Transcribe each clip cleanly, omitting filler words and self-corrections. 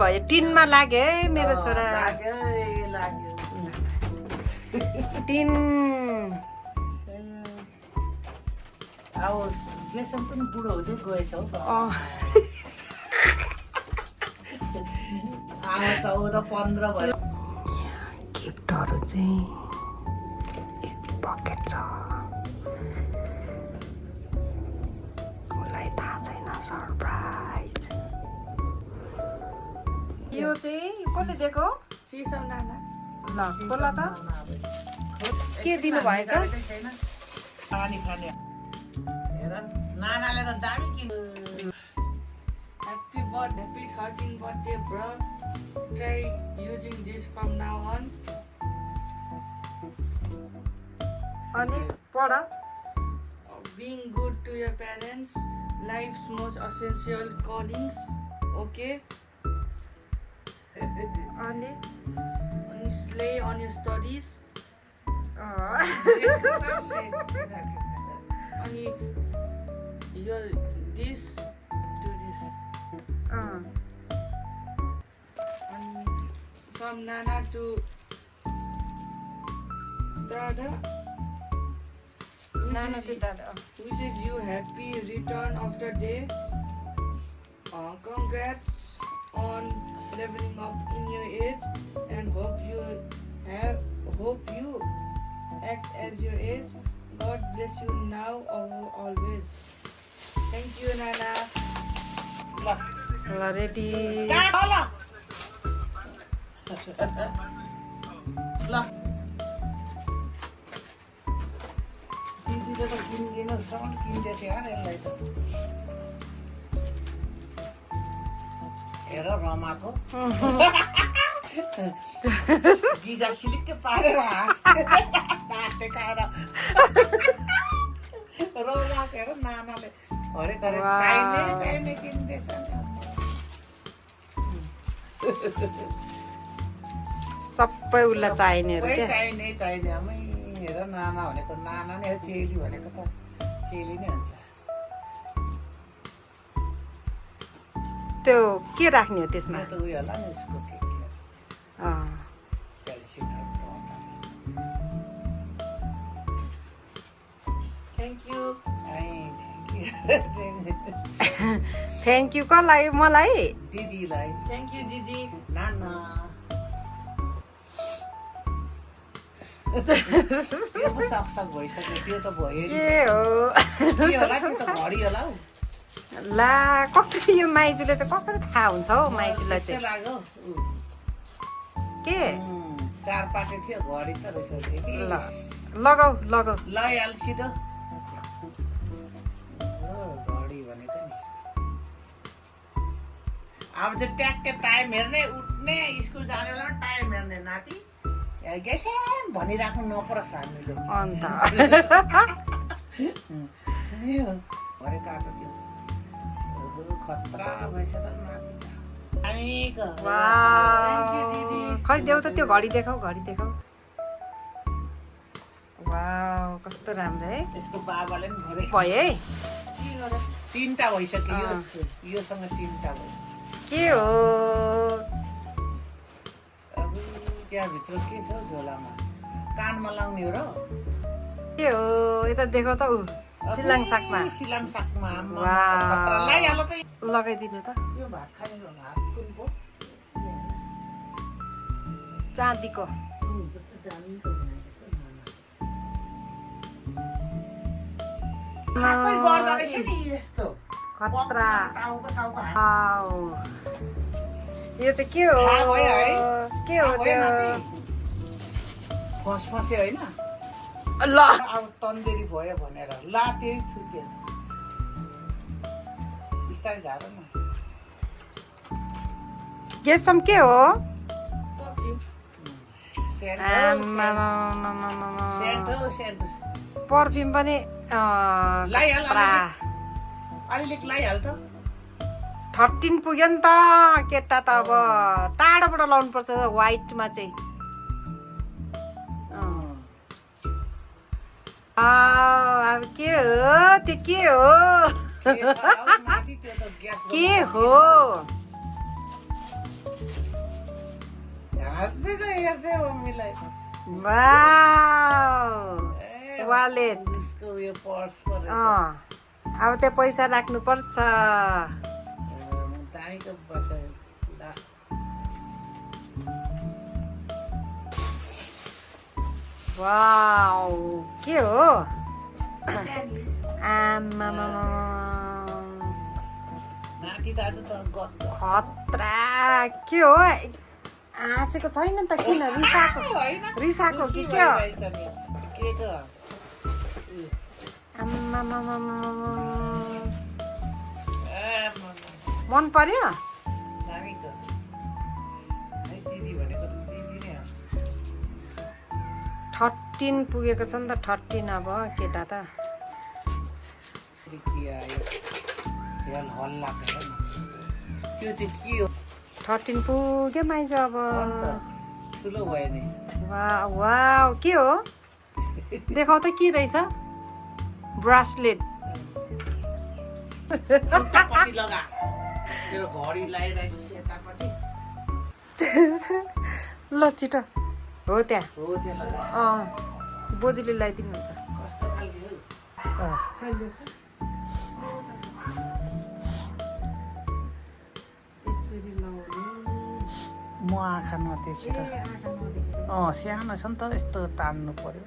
भयो टिनमा लाग्यो है मेरो छोरा टिन अब गेसम पनि बुढो हुँदै गएछ हौ आमा 14-15 भयो गिफ्टहरू चाहिँ एक पकेट छ उसलाई थाहा छैन सरप्राइज यो चाहिँ कसले दिएको सिसौ नाना ल खोला त के दिनु भएछ पानी खाने हेर नानाले त दामी किन Happy 13th birthday, bro. Try using this from now on. अनि पढ Being good to your parents, life's most essential callings. Okay? अनि And slay on your studies. And your this to this. And from Nana to Dada. नाना चाहिँ दादा Wishes you happy return of the day. Congrats on leveling up in your age, and hope you act as your age. God bless you now or always. Thank you, Nana. ल ready ल दिदीले त किन्दिन सामान किन्दैछ यार यसलाई त हेर रमाको जिजा सिलिक्कै पारेर हाँस्दै खाएर रमाको हेर नानाले हरेक हरेक चाहिने किन्दैछ सबै उसलाई चाहिनेहरू क्या चाहिने आमै हेर नाना भनेको नाना नै हो चेली भनेको त चेली नै हुन्छ त्यो के राख्ने हो त्यसमा त उयो होला नि उसको के Thank you. थ्याङ्क यू कसलाई मलाई दिदीलाई Thank you, Didi. नाना त्यो पो सकसक भइसक्यो त्यो त भयो के हो के होला त्यो त घडी होला हौ ला कसरी यो माइजूले चाहिँ कसरी थाहा हुन्छ हौ माइजूलाई त्यस्तै चाहिँ लाग्यो के 4 पाटे थियो घडी त रहेछ ल लगाऊ लगाऊ लैहाल छिटो घडी भनेको नि अब चाहिँ ट्याक्कै टाइम हेर्ने उठ्ने स्कुल जाने बेलामा टाइम हेर्ने नाति गेसेम भनिराख्नु नपरोस् हामीले अन्त भरे काटो त्यो खतरा भएछ त नाति खै देऊ त त्यो घडी देखाऊ वाउ कस्तो राम्रो है यसको बाबाले पनि भरे भयो है 3टा भइसक्यो योसँग 3टा भयो के हो अब त्यहाँभित्र के छ झोलामा कानमा लाउने हो र के हो यता देखाऊ त ऊ सिलाङ सागमा लगाइहाल त लगाइदिनु त यो भात खाने हात कुन पो चाँदीको खतरा यो चाहिँ के हो त्यो फस्यो होइन ल अब तन्देरी भयो भनेर ला त्यही छु त्यो बिस्तारै झार न गेटसम के हो पर्फ्युम पनि अलिक लगाइहाल त 13 पुग्यो नि त केटा त अब टाढोबाट लाउनु पर्छ व्हाइटमा चाहिँ अब के हो त्यो के हो के हो हाँस्दै छ हेर्दै मम्मीलाई वाउ वालेट उसको उयो पर्स परेछ अब त्यहाँ पैसा राख्नुपर्छ दामीको बसायो ल वाउ के हो आमामा नाति दाजु त गत्त खतरा के हो हाँसेको छैन त किन रिसाको कि के हो के को आमामा मन पर्यो दामीको दिदी भनेको त दिदी नै हो 13 पुगेको छ नि त 13 अब केटा त के आयो हेल हल्ला छ त्यो चाहिँ के हो 13 पुग्यो माइज अब ठुलो भयो नि वाउ वाउ के हो देखाउ त के रहेछ ब्रासलेट उतापट्टि लगा तेरो घडी लगाइरहेछ यतापट्टि ल छिटो हो त्यहाँ हो त्यो लगा बोजूले लगाइदिनुहुन्छ कस्तो खालको हो म आँखा नदेखेर सानो छ नि त यस्तो तान्नु पर्यो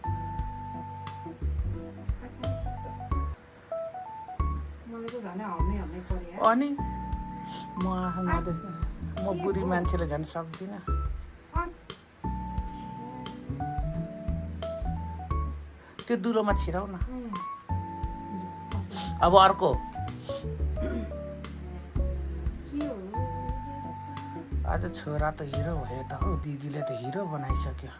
अनि म आँखा नदेख्ने म बुढी मान्छेले झन् सक्दिनँ त्यो दुलोमा छिराउ न अब अर्को आज छोरा त हिरो भयो त हौ दिदीले त हिरो बनाइसक्यो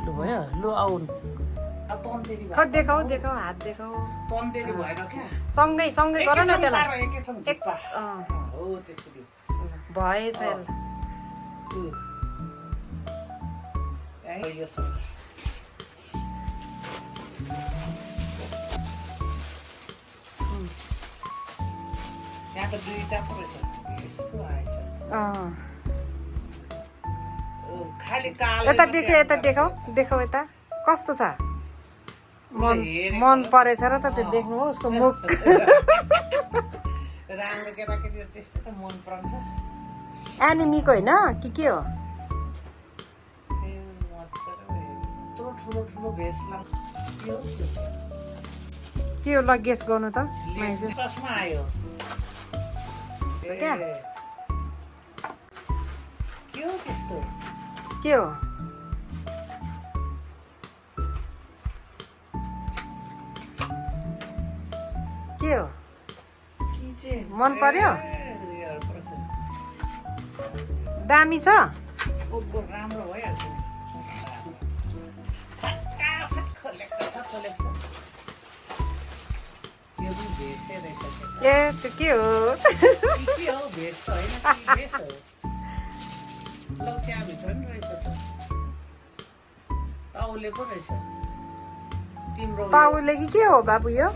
लु भयो लु आउनु देखाऊ देखाऊ हात देखाऊ तन्देरी भएर क्या सँगै सँगै गर न त्यसलाई हो त्यसरी भएछ यो छ यहाँ त दुईटा पो रहेछ यस्तो आएछ खालि कालो यता देखाऊ यता देखाऊ देखाऊ यता कस्तो छ मन परेछ र त त्यो देख्नु हो उसको मुख राम्रो केटाकेटी त्यस्तो त मन पराउँछ एनिमीको होइन के हो ठुलो ठुलो भेष के हो ल गेस गर्नु त चस्मा आयो क्या के हो त्यस्तो के हो के हो मन पर्यो दामी छ राम्रो भइहाल्छ फटाफट खोलेको छ यो पनि भेषै रहेछ ए त्यो के हो के हो भेष त होइन भेष हो ल त्यहाँभित्र नि रहेछ त ताउले पो रहेछ तिम्रो पाउले कि के हो बाबु यो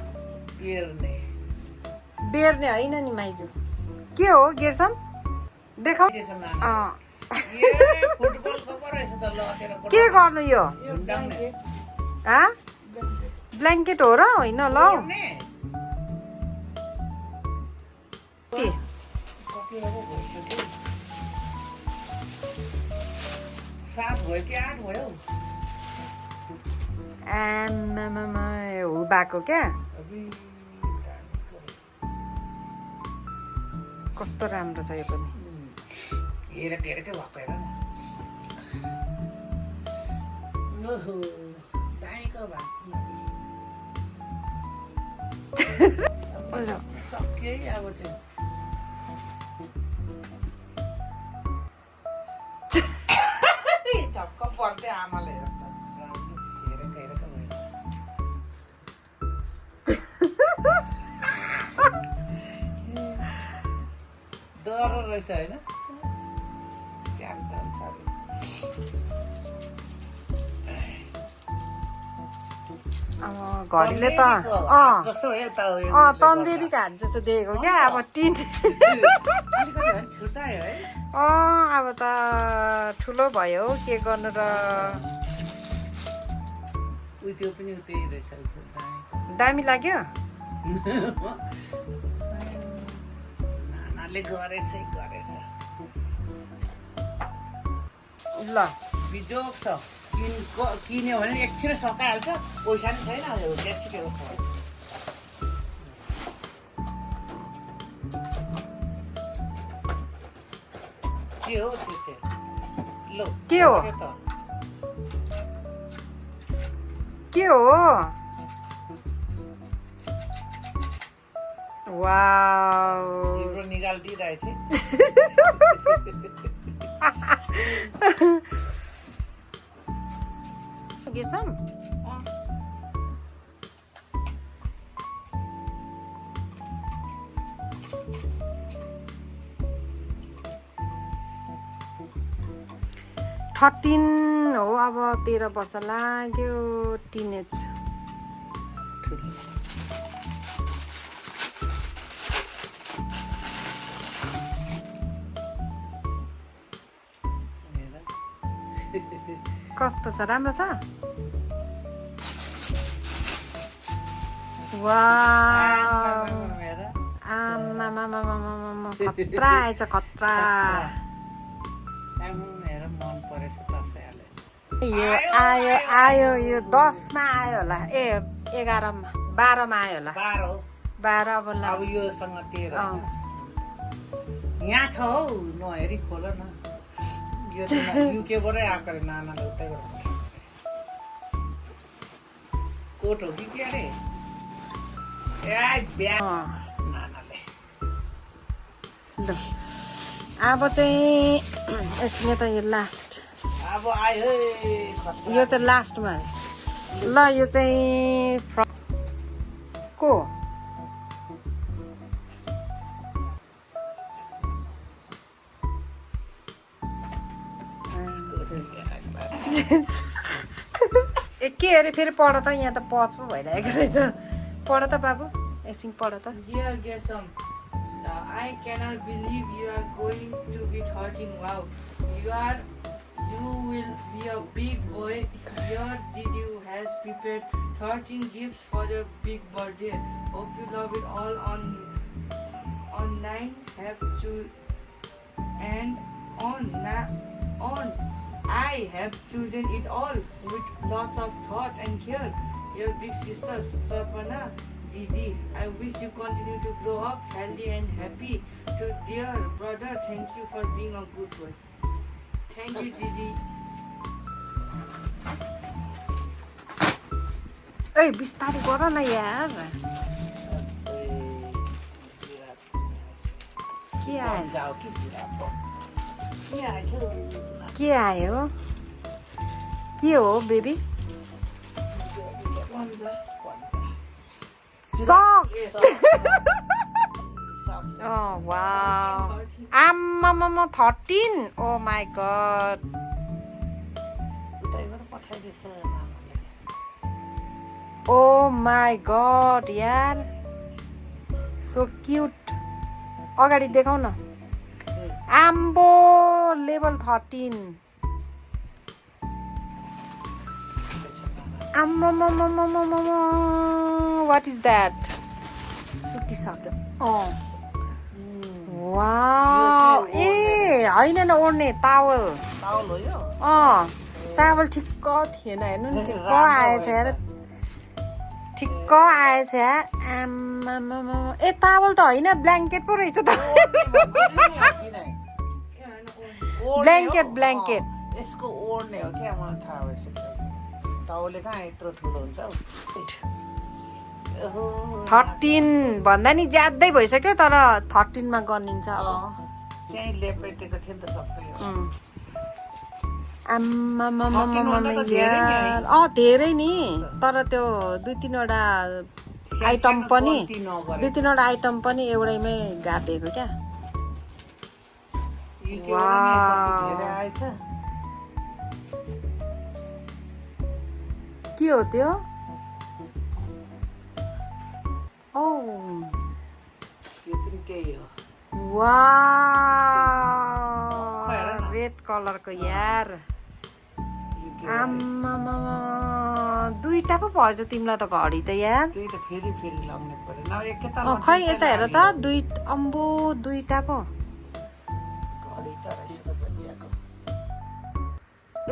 हेर्ने बेर्ने होइन नि माइजू के हो गेर्छन् देखाऊ फुटबलको पो रहेछ त ल तेरो के गर्नु यो झुन्डाउने ब्ल्याङ्केट हो र होइन ल कतिवटा पो भइसक्यो 7 भयो कि 8 भयो आमामा हो भएको क्या कस्तो राम्रो छ यो पनि हेरेको हेरेकै भएको हेर न ओहो दामीको भएको सक्यो है अब त्यो झक्क पर्दै आमाले हेर्छ हेरेको हेरेको भयो डर रहेछ होइन घडीले त जस्तो हो यता तन्देरीको हाट जस्तो देखेको क्या अब टिन छुट्टायो है अब त ठुलो भयो के गर्नु र उयो त्यो पनि त्यही रहेछ दामी लाग्यो नानाले गरेछ ल बिजोक छ किन्यो भने एकछिन सकाइहाल्छ पैसा नि छैन ग्यासिटेको छ के हो त्यो चाहिँ ल के हो के हो वाउ जिब्रो निकालिदिइरहेछ गेछम थर्टिन हो अब 13 वर्ष लाग्यो टिनेज कस्तो छ राम्रो छ वाउ आमामामामामामा खतरा आएछ खतरा मन परेछ दसैँले यो आयो आयो यो 10 मा आयो होला ए 11 मा 12 मा आयो होला 12 अब अब योसँग 13 यहाँ छ हौ नहेरी खोल न यो युकेबाटै आएको अरे नानाले उतैबाट कोट हो कि के अरे नानाले अब चाहिँ यसले त यो लास्ट अब आयो यो चाहिँ लास्टमा ल यो चाहिँ को के अरे फेरि पढ त यहाँ त पज पो भइरहेको रहेछ पढ त बाबु एकछिन पढ त Dear Gesam, I cannot believe you are going to be 13. Wow, you will be a big boy. Your Didi has prepared 13 gifts for your big birthday. Hope you love it all on 9 have to and on I have chosen it all with lots of thought and care. Your big sister Sapana Didi, I wish you continue to grow up healthy and happy. To dear brother, thank you for being a good boy. Thank you, Didi. ए बिस्तारै गर न यार के आयो के आयो के हो बेबी सक्स वाउ आम्मामा 13 oh my god oh my god यार सो क्युट अगाडि देखाउ न आम्बो लेभल 13 आम्मामामामामामा वाट इज द्याट सुकिसक्यो वाउ ए होइन न ओड्ने टावल टावल ठिक्क थिएन हेर्नु नि ठिक्क आएछ यार ठिक्क आएछ आम्मामामा ए टावल त होइन ब्ल्याङ्केट पो रहेछ त ब्ल्याङ्केट यसको ओड्ने हो क्या मलाई थाहा भएछ टाउले कहाँ यत्रो ठुलो हुन्छ 13 भन्दा नि ज्यादै भइसक्यो तर 13 मा गनिन्छ त्यही लेपेटेको थियो नि त सबै धेरै नि तर त्यो 2-3 वटा आइटम पनि एउटैमै गापेको क्या के हो त्यो ओ त्यो पनि त्यही हो वाह रेड कलरको यार आम्मामा दुईटा पो भएछ तिमीलाई त घडी त यार त्यही त फेरि फेरि लाउनु पर्यो न एकैताल खै यता हेर त अम्बो दुईटा पो घडी त रहेछ त बच्चाको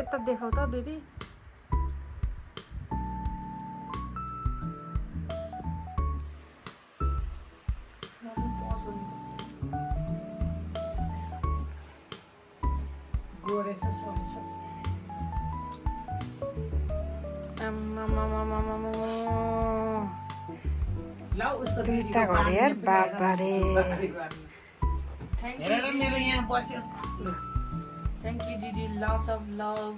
यता देखाउ त बेबी गोरेछ सोच लाउ उसको दुईटा घडी यार बाबा रे Thank हेरेर you, मेरो Didi. यहाँ बस्यो Thank you, Didi. Lots of love.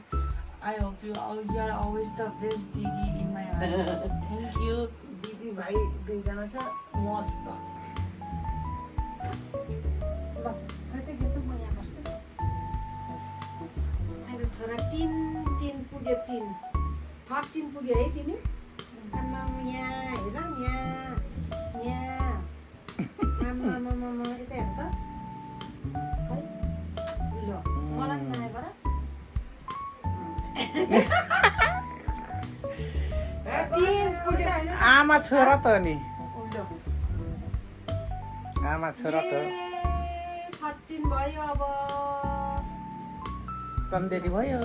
I hope you are always the best Didi in my heart. Thank you. दिदी भाइ दुईजना छ मस्त मेरो छोरा टिन पुग्यो 13 पुग्यो है तिमी आम्मा यहाँ हेर यहाँ आम्मा यता हेर त खै ल मलाई पनि नआएर आमा छोरा त नि आमा छोरा त 13 भयो अब चन्देरी भयो